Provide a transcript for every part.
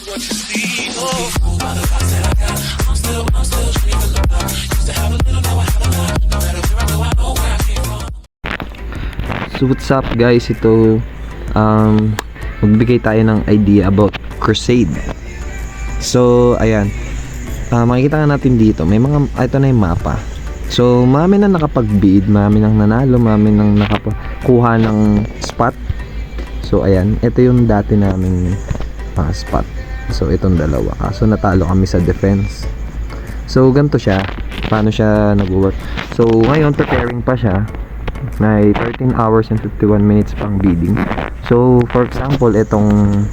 So what's up guys, ito magbigay tayo ng idea about Crusade. So ayan, makikita nga natin dito may mga, ito na yung mapa. So marami na nakapag-bid, marami nang nanalo, marami nang nakakuha ng spot. So ayan, ito yung dati naming spot. So itong dalawa, kaso natalo kami sa defense. So ganito siya, paano siya nag-work. So ngayon preparing pa siya. May 13 hours and 51 minutes pang bidding. So for example, itong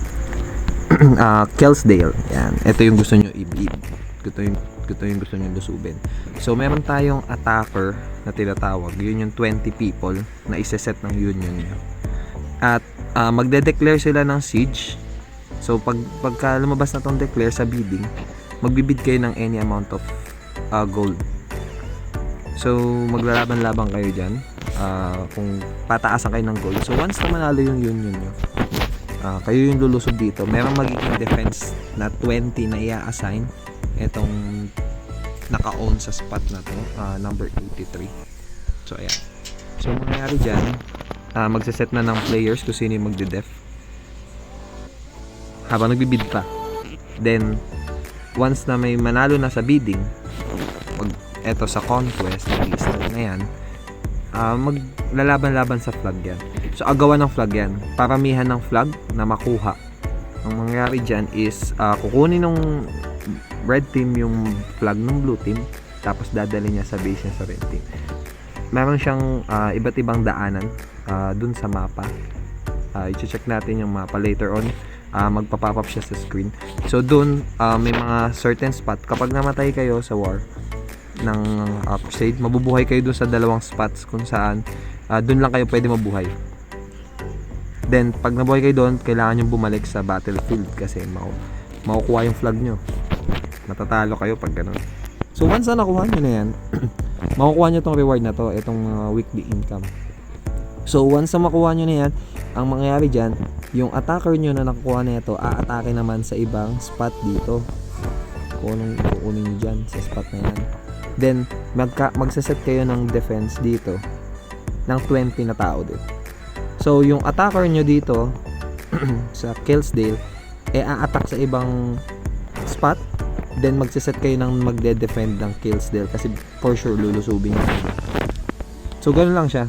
Kelsdale, yan, ito yung gusto nyo i-bid, ito yung gusto nyo lusubin. So meron tayong attacker na tinatawag, yun yung 20 people na isa-set ng union nyo. At magde-declare sila ng siege. So pagka lumabas na tong declare sa bidding, magbibid kayo ng any amount of gold. So maglalaban-laban kayo dyan, kung pataasan kayo ng gold. So once na manalo yung union nyo, kayo yung lulusob dito. Merong magiging defense na 20 na i-assign itong naka-own sa spot na to, number 83. So ayan, so mangyayari dyan, magsaset na ng players kung sino yung magde-def habang nagbibid pa. Then once na may manalo na sa bidding, eto sa conquest na yan, maglalaban-laban sa flag yan. So agawan ng flag yan, paramihan ng flag na makuha. Ang mangyayari dyan is kukunin ng red team yung flag ng blue team, tapos dadali niya sa base niya sa red team. Meron siyang iba't ibang daanan dun sa mapa. I-check natin yung mapa later on. Magpa-pop up siya sa screen. So dun may mga certain spot, kapag namatay kayo sa war ng Crusade, mabubuhay kayo dun sa dalawang spots kung saan dun lang kayo pwede mabuhay. Then pag nabuhay kayo dun, kailangan nyo bumalik sa battlefield kasi makukuha yung flag nyo. Matatalo kayo pag ganun. So once na nakuha nyo na yan, makukuha nyo tong reward na to, itong weekly income. So once na makuha nyo na yan, ang mangyayari dyan, yung attacker nyo na nakukuha na ito, aatake naman sa ibang spot dito. Kukunin nyo dyan sa spot na yan. Then magsaset kayo ng defense dito ng 20 na tao din. So yung attacker nyo dito sa Kelsdale a-attack sa ibang spot, then magsaset kayo ng magde-defend ng Kelsdale kasi for sure lulusubin nyo. So ganoon lang siya.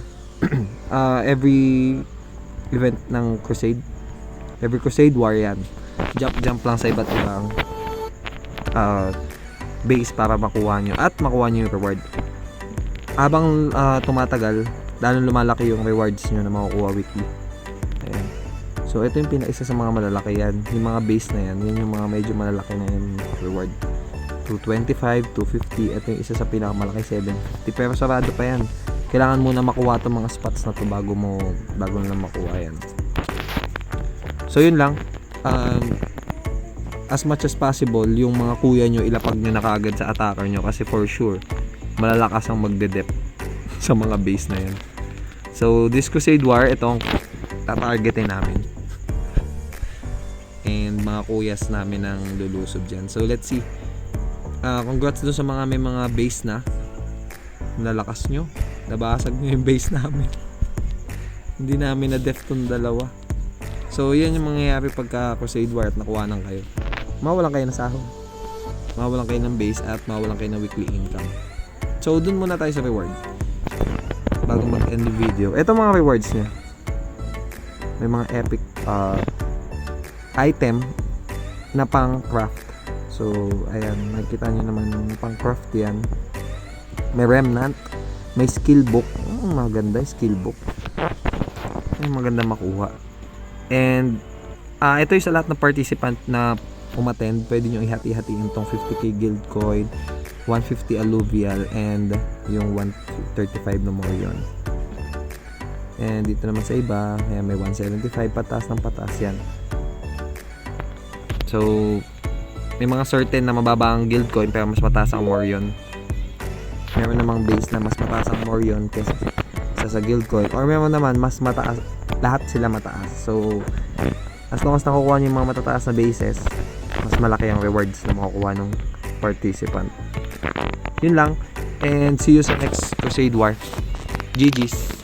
Every event ng Crusade, every Crusade war yan, jump lang sa iba't ibang base para makuha nyo yung reward. Habang tumatagal, lalo lumalaki yung rewards nyo na makukuha weekly. Ayan. So ito yung isa sa mga malalaki yan, yung mga base na yan, yun yung mga medyo malalaki na yung reward. 225, 250, ito yung isa sa pinakamalaki, 750, pero sarado pa yan. Kailangan muna makuha itong mga spots na to bago na makuha yan. So yun lang, as much as possible, yung mga kuya nyo ilapag nyo na kaagad sa attacker nyo kasi for sure malalakas ang magde-dep sa mga base na yan. So this Crusade War, itong tatargetin namin and mga kuyas namin ang lulusob dyan. So let's see. Congrats doon sa mga may mga base na nalakas nyo, nabasag nyo yung base namin. Hindi namin na-def tong dalawa. So yan yung mangyayari pagka Crusade War at nakuha nang kayo. Mawalan kayo ng sahod, mawalan kayo ng base, at mawalan kayo ng weekly income. So dun muna tayo sa reward bago mag-end yung video. Ito mga rewards niya, may mga epic item na pang craft. So ayan, nakikita nyo naman yung pang craft yan. May remnant, may skill book, maganda yung skill book, maganda makuha. And ito yung sa lahat ng participant na umattend, pwede nyo ihati-hatiin itong 50k guild coin, 150 alluvial, and yung 135 na morion. And dito naman sa iba, may 175 pataas ng pataas yan. So may mga certain na mababa ang guild coin pero mas mataas ang morion. Meron namang base na mas mataas ang morion kaysa sa guild coin, or meron naman mas mataas, lahat sila mataas. So as long as nakukuha nyo yung mga matataas na bases, mas malaki ang rewards na makukuha ng participant. Yun lang, and see you sa next Crusade War. GG's.